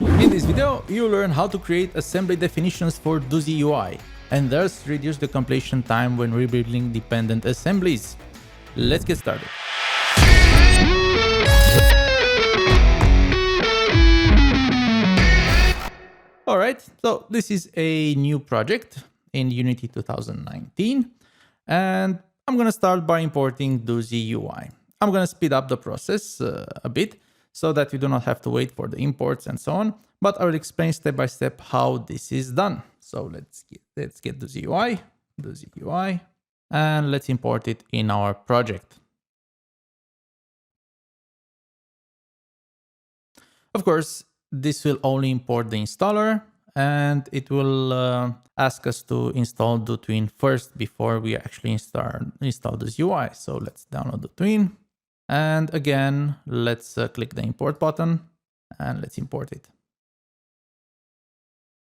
In this video, you'll learn how to create assembly definitions for DoozyUI and thus reduce the completion time when rebuilding dependent assemblies. Let's get started. Alright, so this is a new project in Unity 2019 and I'm going to start by importing DoozyUI. I'm going to speed up the process a bit so that you do not have to wait for the imports and so on, but I will explain step by step how this is done. So let's get DoozyUI, and let's import it in our project. Of course, this will only import the installer and it will ask us to install DooTween first before we actually install DoozyUI. So let's download DooTween. And again, let's click the import button and let's import it.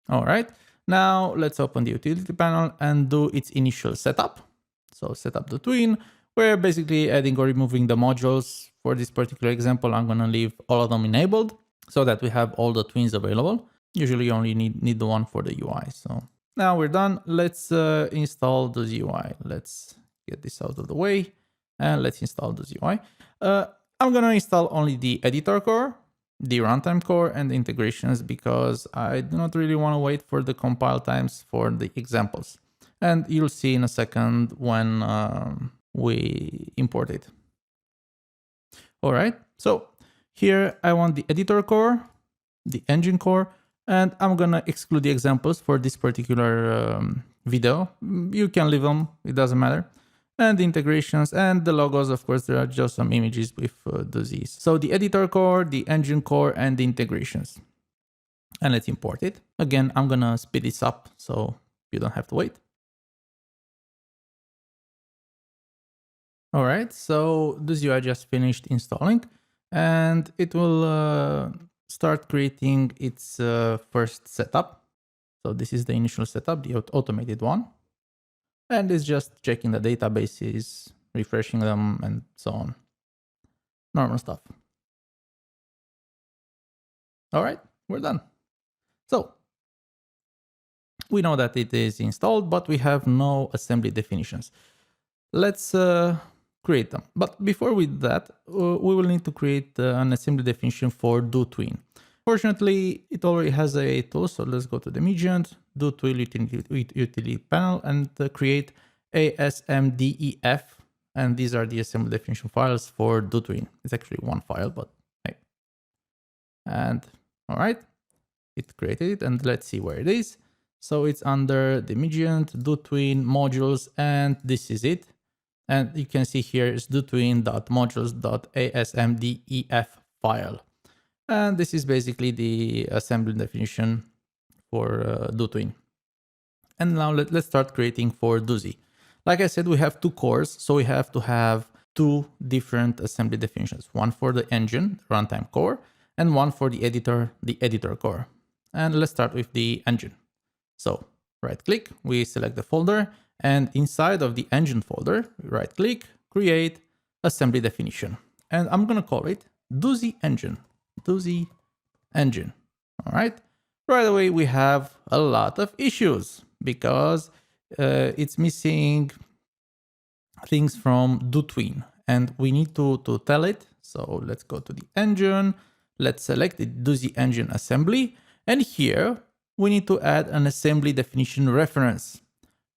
All right, now let's open the utility panel and do its initial setup. So set up DooTween. We're basically adding or removing the modules. For this particular example, I'm going to leave all of them enabled so that we have all the twins available. Usually you only need the one for the UI. So now we're done. Let's install DoozyUI. Let's get this out of the way. And let's install DoozyUI. I'm going to install only the editor core, the runtime core, and the integrations because I do not really want to wait for the compile times for the examples. And you'll see in a second when we import it. All right, so here I want the editor core, the engine core, and I'm going to exclude the examples for this particular video. You can leave them, it doesn't matter. And the integrations and the logos, of course, there are just some images with Doozy. So the editor core, the engine core, and the integrations. And let's import it. Again, I'm going to speed this up so you don't have to wait. All right, so DoozyUI just finished installing and it will start creating its first setup. So this is the initial setup, the automated one. And it's just checking the databases, refreshing them, and so on. Normal stuff. All right, we're done. So we know that it is installed, but we have no assembly definitions. Let's create them. But before we do that, we will need to create an assembly definition for DooTween. Fortunately, it already has a tool, so let's go to the Mediant, DooTween utility panel, and create ASMDEF. And these are the assembly definition files for DooTween. It's actually one file, but hey. And all right, it created it, and let's see where it is. So it's under the Mediant, DooTween modules, and this is it. And you can see here is dootween.modules.asmdef file. And this is basically the assembly definition for DooTween. And now let's start creating for Doozy. Like I said, we have two cores, so we have to have two different assembly definitions. One for the engine, runtime core, and one for the editor core. And let's start with the engine. So right click, we select the folder, and inside of the engine folder, right click, create assembly definition. And I'm going to call it Doozy engine. Doozy engine. All right. Right away, we have a lot of issues because it's missing things from DooTween and we need to tell it. So let's go to the engine. Let's select the Doozy engine assembly. And here we need to add an assembly definition reference.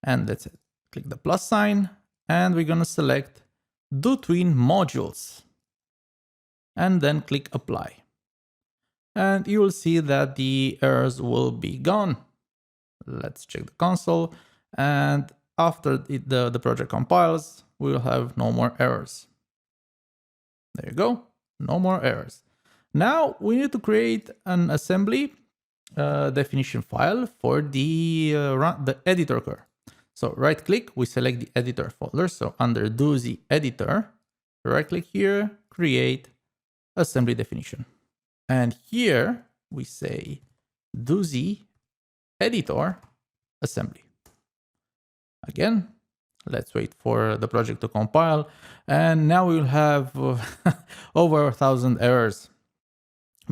And let's click the plus sign and we're going to select DooTween modules and then click apply. And you will see that the errors will be gone. Let's check the console. And after the project compiles, we will have no more errors. There you go. No more errors. Now we need to create an assembly definition file for the editor core. So right click, we select the editor folder. So under Doozy editor, right click here, create assembly definition. And here we say Doozy editor assembly. Again, let's wait for the project to compile. And now we will have over 1,000 errors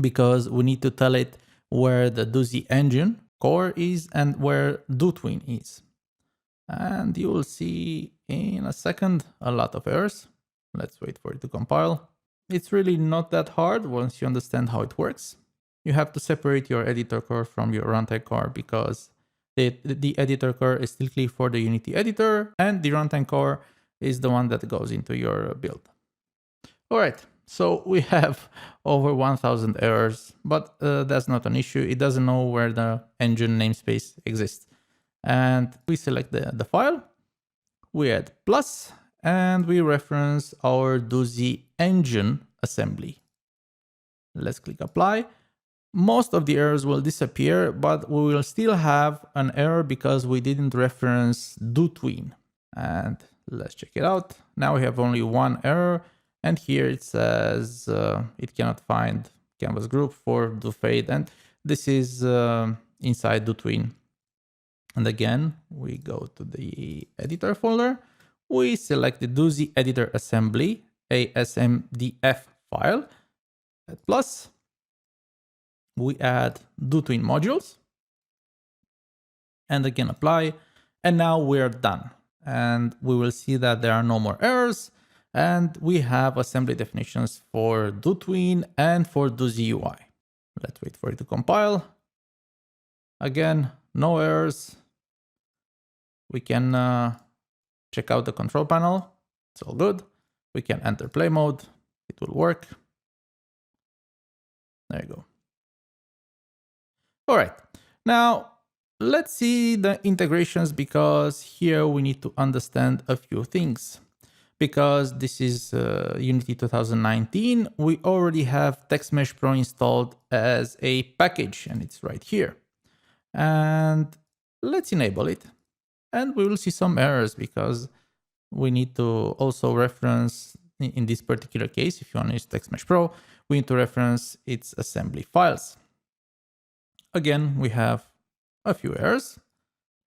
because we need to tell it where the Doozy engine core is and where DooTween is. And you will see in a second a lot of errors. Let's wait for it to compile. It's really not that hard once you understand how it works. You have to separate your editor core from your runtime core because the editor core is strictly for the Unity editor and the runtime core is the one that goes into your build. All right, so we have over 1000 errors, but that's not an issue. It doesn't know where the engine namespace exists. And we select the file, we add plus, and we reference our Doozy engine assembly. Let's click apply. Most of the errors will disappear, but we will still have an error because we didn't reference DooTween. And let's check it out. Now we have only one error, and here it says it cannot find canvas group for doFade, and this is inside DooTween. And again, we go to the editor folder, we select the Doozy editor assembly, ASMDEF file, plus we add DooTween modules, and again apply, and now we're done. And we will see that there are no more errors, and we have assembly definitions for DooTween and for DoozyUI. Let's wait for it to compile. Again, no errors. We can check out the control panel. It's all good. We can enter play mode. It will work. There you go. All right. Now, let's see the integrations because here we need to understand a few things. Because this is Unity 2019, we already have TextMesh Pro installed as a package, and it's right here. And let's enable it. And we will see some errors because we need to also reference, in this particular case, if you want to use TextMesh Pro, we need to reference its assembly files. Again, we have a few errors.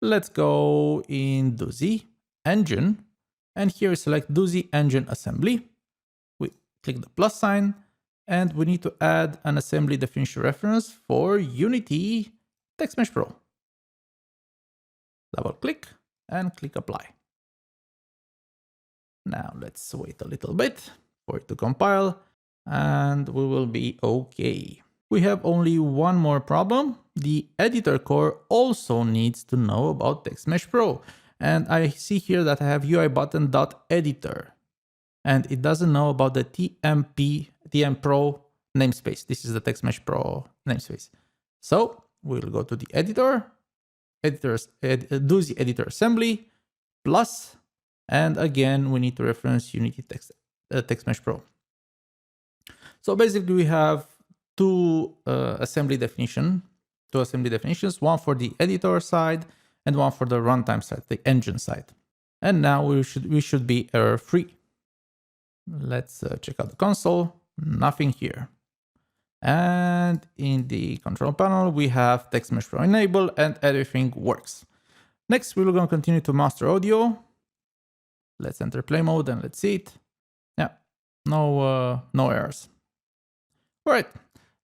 Let's go in Doozy engine, and here we select Doozy engine assembly. We click the plus sign, and we need to add an assembly definition reference for Unity TextMesh Pro. Double click and click apply. Now let's wait a little bit for it to compile, and we will be okay. We have only one more problem. The editor core also needs to know about TextMesh Pro. And I see here that I have UIButton.editor, and it doesn't know about the TM Pro namespace. This is the TextMesh Pro namespace. So we'll go to the editor, Doozy editor assembly, plus, and again, we need to reference Unity TextMesh Pro. So basically we have two assembly definitions, one for the editor side and one for the runtime side, the engine side. And now we should be error free. Let's check out the console. Nothing here. And in the control panel, we have TextMesh Pro enabled and everything works. Next, we're going to continue to master audio. Let's enter play mode and let's see it. Yeah, no errors. All right,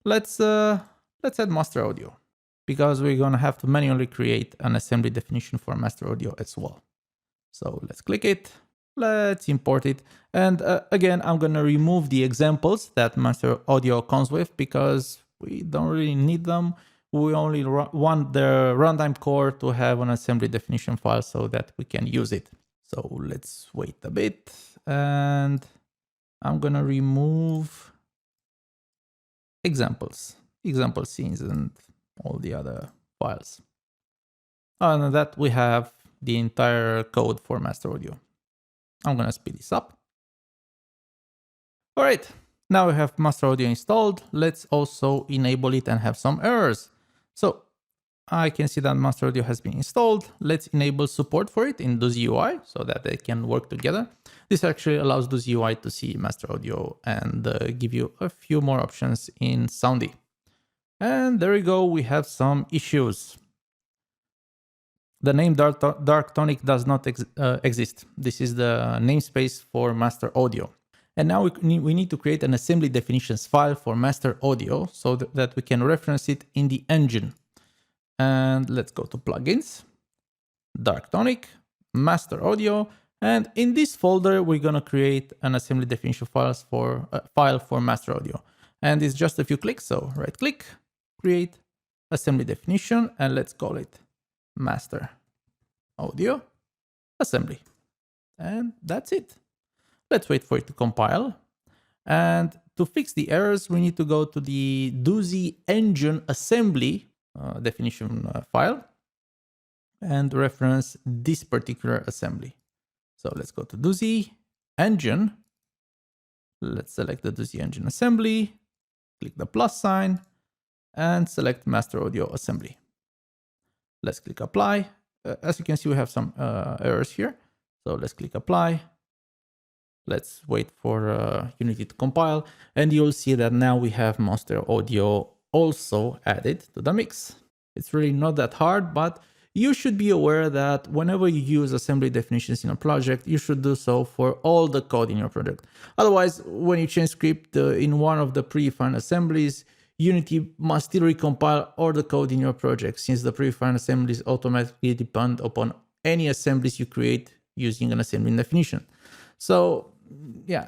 let's add master audio because we're going to have to manually create an assembly definition for master audio as well. So let's click it. Let's import it. And again, I'm going to remove the examples that master audio comes with because we don't really need them. We only want the runtime core to have an assembly definition file so that we can use it. So let's wait a bit, and I'm going to remove examples, example scenes, and all the other files. And that we have the entire code for master audio. I'm going to speed this up. All right, now we have master audio installed. Let's also enable it and have some errors. So I can see that master audio has been installed. Let's enable support for it in DoozyUI so that they can work together. This actually allows DoozyUI to see master audio and give you a few more options in Soundy. And there we go, we have some issues. The name Darktonic does not exist. This is the namespace for master audio. And now we need to create an assembly definitions file for master audio so that we can reference it in the engine. And let's go to plugins, Darktonic, master audio. And in this folder, we're going to create an assembly definition file for master audio. And it's just a few clicks. So right click, create assembly definition, and let's call it master audio assembly. And that's it. Let's wait for it to compile. And to fix the errors, we need to go to the Doozy engine assembly definition file and reference this particular assembly. So let's go to Doozy engine. Let's select the Doozy engine assembly, click the plus sign, and select master audio assembly. Let's click apply. As you can see, we have some errors here. So let's click apply. Let's wait for Unity to compile, and you'll see that now we have master audio also added to the mix. It's really not that hard, but you should be aware that whenever you use assembly definitions in a project, you should do so for all the code in your project. Otherwise, when you change script in one of the predefined assemblies, Unity must still recompile all the code in your project, since the predefined assemblies automatically depend upon any assemblies you create using an assembly definition. So yeah,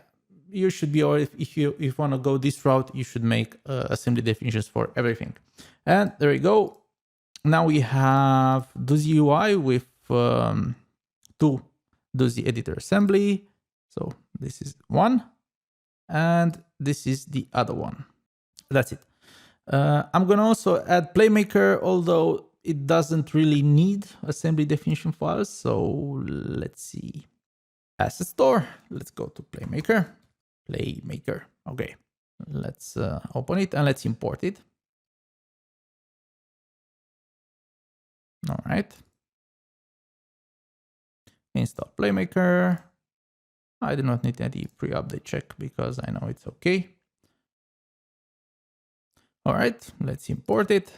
you should be aware if you want to go this route, you should make assembly definitions for everything. And there we go. Now we have DoozyUI with two Doozy editor assembly. So this is one, and this is the other one. That's it. I'm going to also add Playmaker, although it doesn't really need assembly definition files. So let's see. Asset store. Let's go to Playmaker. Playmaker. Okay. Let's open it and let's import it. All right. Install Playmaker. I do not need any pre-update check because I know it's okay. All right, let's import it.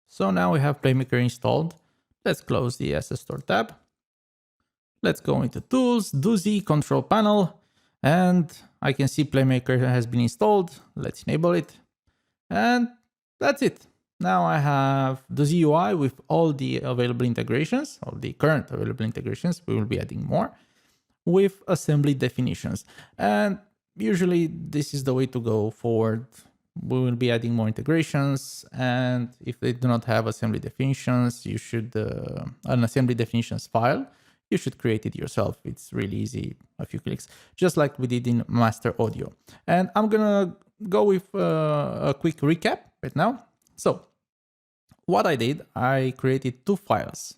So now we have Playmaker installed. Let's close the Asset Store tab. Let's go into Tools, Doozy, Control Panel, and I can see Playmaker has been installed. Let's enable it. And that's it. Now I have DoozyUI with all the available integrations, all the current available integrations. We will be adding more with assembly definitions. And usually this is the way to go forward. We will be adding more integrations, and if they do not have assembly definitions, you should an assembly definitions file. You should create it yourself. It's really easy, a few clicks, just like we did in master audio. And I'm gonna go with a quick recap right now. So what I did, I created two files,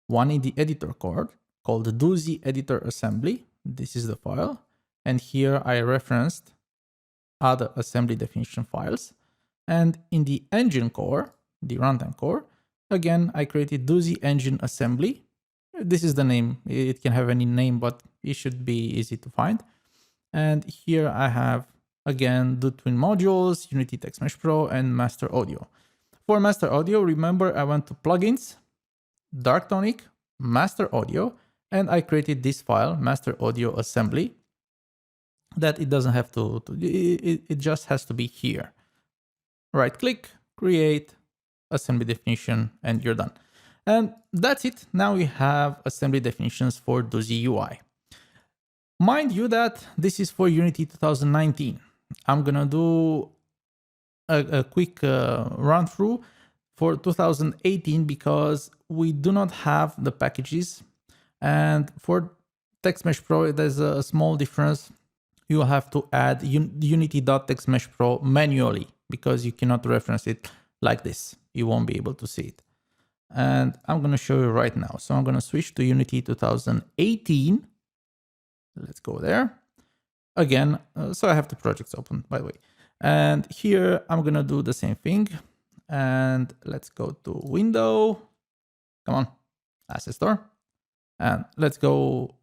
one in the editor core called the Doozy editor assembly. This is the file. And here I referenced other assembly definition files. And in the engine core, the runtime core, again, I created Doozy engine assembly. This is the name. It can have any name, but it should be easy to find. And here I have, again, the twin modules, Unity Text Mesh Pro, and master audio. For master audio, remember I went to plugins, Darktonic, master audio, and I created this file, master audio assembly, that it doesn't have it just has to be here. Right click, create, assembly definition, and you're done. And that's it. Now we have assembly definitions for DoozyUI. Mind you that this is for Unity 2019. I'm gonna do a quick run through for 2018 because we do not have the packages. And for Text Mesh Pro, there's a small difference. You have to add unity.textmeshpro manually because you cannot reference it like this. You won't be able to see it. And I'm going to show you right now. So I'm going to switch to Unity 2018. Let's go there. Again, so I have the projects open, by the way. And here I'm going to do the same thing. And let's go to Window. Come on, Asset Store. And let's go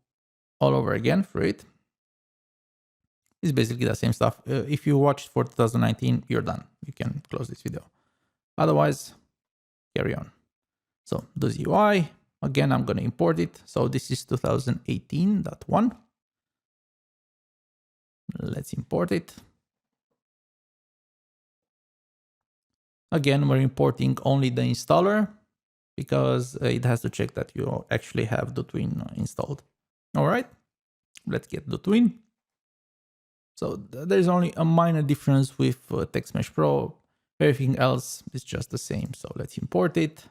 all over again for it. It's basically the same stuff. If you watched for 2019, you're done. You can close this video. Otherwise, carry on. So DoozyUI, again, I'm going to import it. So this is 2018.1. Let's import it. Again, we're importing only the installer because it has to check that you actually have DooTwin installed. All right, let's get DooTwin. So there's only a minor difference with TextMesh Pro. Everything else is just the same. So let's import it.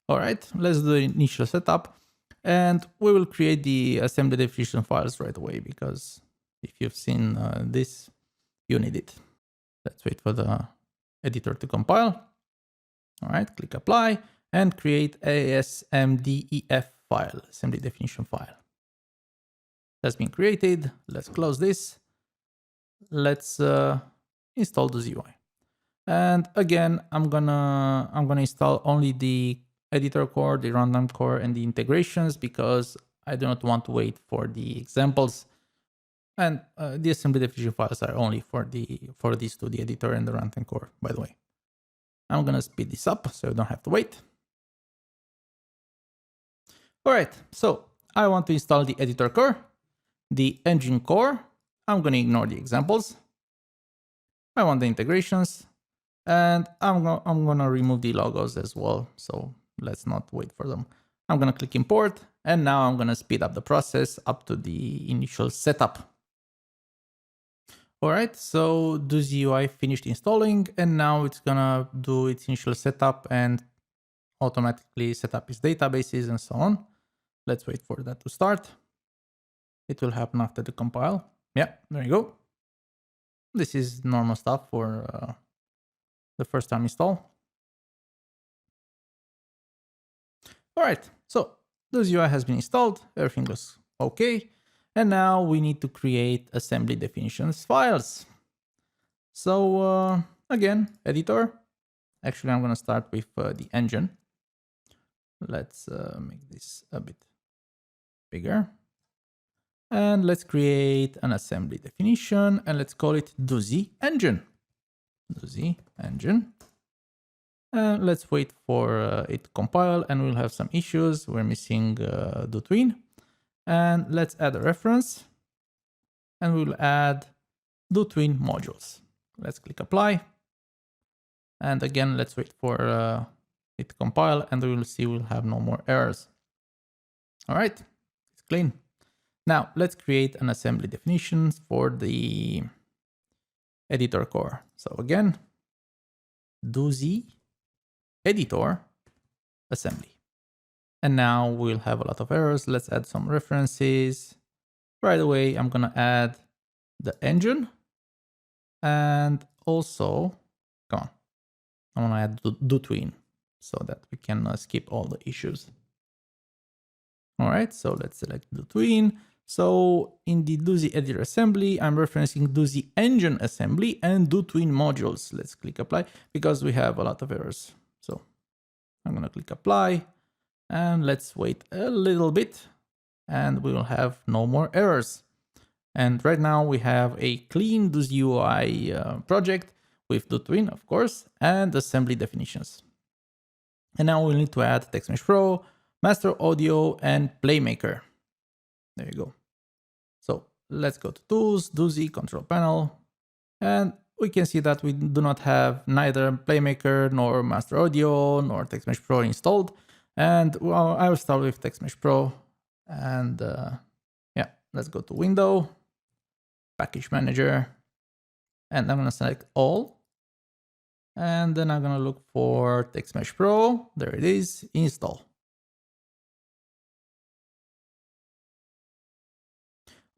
All right, let's do the initial setup. And we will create the assembly definition files right away because if you've seen this, you need it. Let's wait for the editor to compile. All right, click apply and create ASMDEF file, assembly definition file. Has been created. Let's close this. Let's install DoozyUI. And again, I'm gonna install only the editor core, the runtime core, and the integrations because I do not want to wait for the examples. And the assembly definition files are only for these two, the editor and the runtime core, by the way. I'm gonna speed this up so I don't have to wait. All right, so I want to install the editor core, the engine core. I'm gonna ignore the examples. I want the integrations, and I'm gonna remove the logos as well. So let's not wait for them. I'm gonna click import, and now I'm gonna speed up the process up to the initial setup. All right, so DoozyUI finished installing, and now it's gonna do its initial setup and automatically set up its databases and so on. Let's wait for that to start. It will happen after the compile. Yeah, there you go. This is normal stuff for the first time install. All right, so DoozyUI has been installed. Everything was okay. And now we need to create assembly definitions files. So again, editor. Actually, I'm going to start with the engine. Let's make this a bit bigger. And let's create an assembly definition and let's call it Doozy engine. Doozy engine. And let's wait for it to compile and we'll have some issues. We're missing DooTwin. And let's add a reference and we'll add DooTwin modules. Let's click apply. And again, let's wait for it to compile and we will see we'll have no more errors. All right, it's clean. Now let's create an assembly definition for the editor core. So again, Doozy editor assembly. And now we'll have a lot of errors. Let's add some references. Right away, I'm gonna add the engine and also, come on, I'm gonna add DooTwin so that we can skip all the issues. All right, so let's select DooTwin. So in the Doozy editor assembly, I'm referencing Doozy engine assembly and DooTwin modules. Let's click apply because we have a lot of errors. So I'm gonna click apply. And let's wait a little bit and we will have no more errors. And right now we have a clean DoozyUI project with DooTwin, of course, and assembly definitions. And now we'll need to add TextMesh Pro, Master Audio, and Playmaker. There you go. So let's go to Tools, Doozy, Control Panel, and we can see that we do not have neither Playmaker nor Master Audio nor TextMesh Pro installed. And well, I will start with TextMesh Pro and yeah, let's go to Window, Package Manager, and I'm gonna select all. And then I'm gonna look for TextMesh Pro. There it is, install.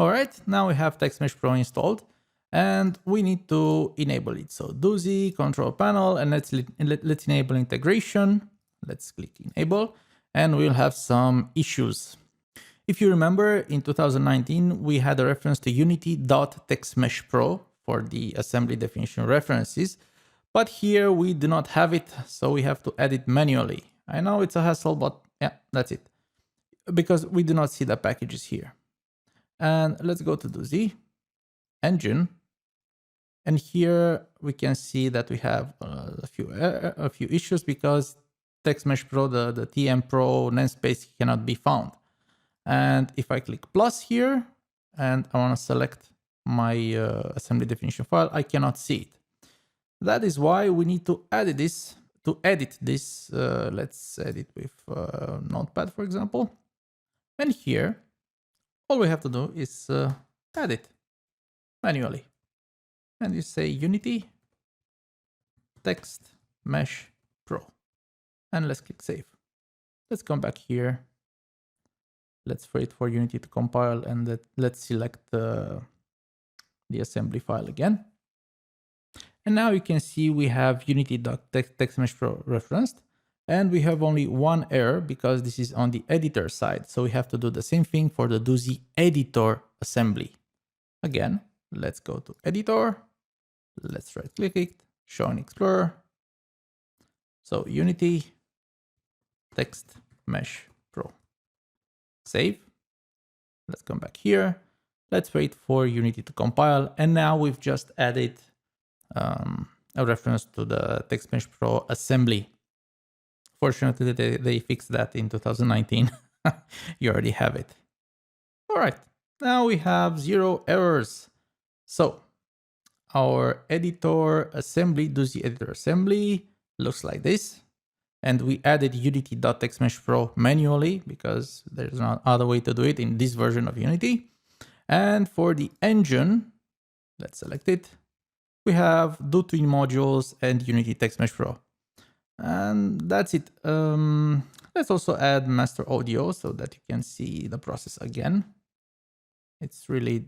All right, now we have TextMesh Pro installed and we need to enable it. So Doozy, Control Panel, and let's enable integration. Let's click enable and we'll have some issues. If you remember, in 2019, we had a reference to unity.textmeshpro for the assembly definition references, but here we do not have it, so we have to add it manually. I know it's a hassle, but yeah, that's it. Because we do not see the packages here. And let's go to Doozy, engine, and here we can see that we have a few issues because TextMesh Pro, the TM Pro namespace cannot be found. And if I click plus here and I want to select my assembly definition file, I cannot see it. That is why we need to edit this. Let's edit with Notepad, for example. And here, all we have to do is edit manually. And you say Unity Text Mesh Pro. And let's click Save. Let's come back here. Let's wait for Unity to compile, and let's select the assembly file again. And now you can see we have Unity.TextMeshPro referenced, and we have only one error because this is on the editor side. So we have to do the same thing for the Doozy editor assembly. Again, let's go to editor. Let's right click it, show in Explorer. So Unity Text Mesh Pro. Save. Let's come back here. Let's wait for Unity to compile. And now we've just added a reference to the Text Mesh Pro assembly. Fortunately, they fixed that in 2019. You already have it. All right, now we have 0 errors. So our editor assembly, Doozy editor assembly, looks like this. And we added Unity.TextMeshPro manually because there's no other way to do it in this version of Unity. And for the engine, let's select it. We have Doozy modules and Unity Text Mesh Pro. And that's it. Let's also add master audio so that you can see the process again. It's really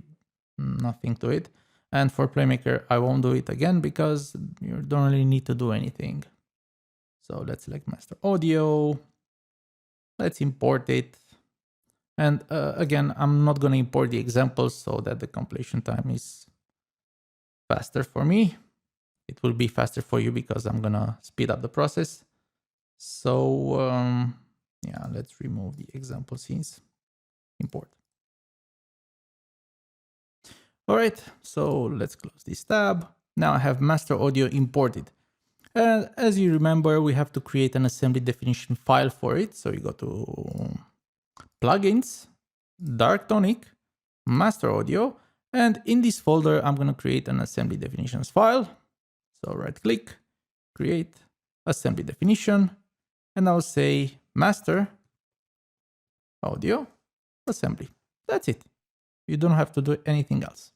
nothing to it. And for Playmaker, I won't do it again because you don't really need to do anything. So let's select master audio. Let's import it. And again, I'm not going to import the examples so that the compilation time is faster for me. It will be faster for you because I'm going to speed up the process. So yeah, let's remove the example scenes. Import. All right, so let's close this tab. Now I have master audio imported. And as you remember, we have to create an assembly definition file for it. So you go to plugins, dark tonic, master audio. And in this folder, I'm going to create an assembly definitions file. So right click, create assembly definition. And I'll say master audio assembly. That's it. You don't have to do anything else.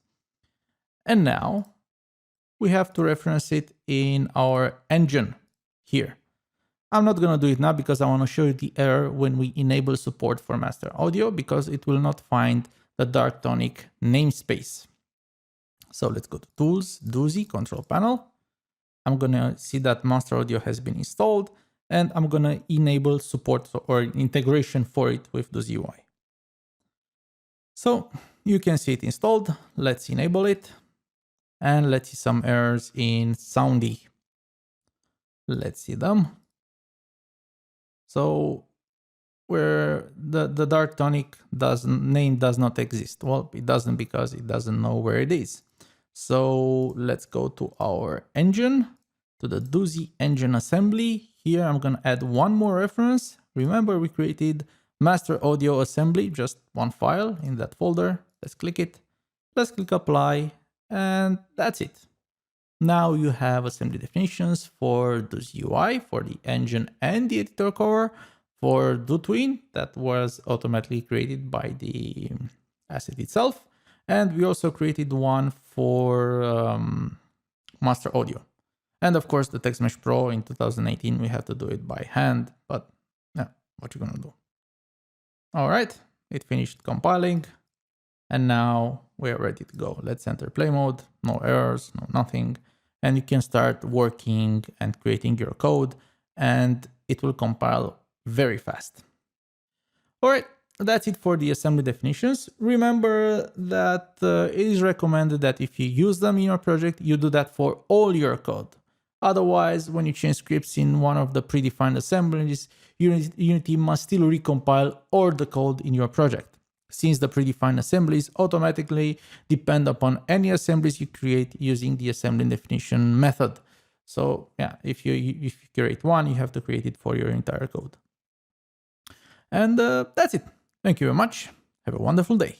And now we have to reference it in our engine here. I'm not going to do it now because I want to show you the error when we enable support for master audio because it will not find the dark tonic namespace. So let's go to Tools, Doozy, Control Panel. I'm going to see that master audio has been installed and I'm going to enable support or integration for it with DoozyUI. So you can see it installed. Let's enable it. And let's see some errors in Soundy. Let's see them. So where the dark tonic name does not exist. Well, it doesn't because it doesn't know where it is. So let's go to our engine, to the Doozy engine assembly. Here I'm going to add one more reference. Remember we created master audio assembly, just one file in that folder. Let's click it. Let's click apply. And that's it. Now you have assembly definitions for DoozyUI, for the engine and the editor core, for DooTween that was automatically created by the asset itself. And we also created one for master audio. And of course, the Text Mesh Pro in 2018, we had to do it by hand, but yeah, what you gonna do? All right, it finished compiling. And now we're ready to go. Let's enter play mode, no errors, no nothing. And you can start working and creating your code and it will compile very fast. All right, that's it for the assembly definitions. Remember that it is recommended that if you use them in your project, you do that for all your code. Otherwise, when you change scripts in one of the predefined assemblies, Unity must still recompile all the code in your project, since the predefined assemblies automatically depend upon any assemblies you create using the assembly definition method. So yeah, if you create one, you have to create it for your entire code. And that's it. Thank you very much. Have a wonderful day.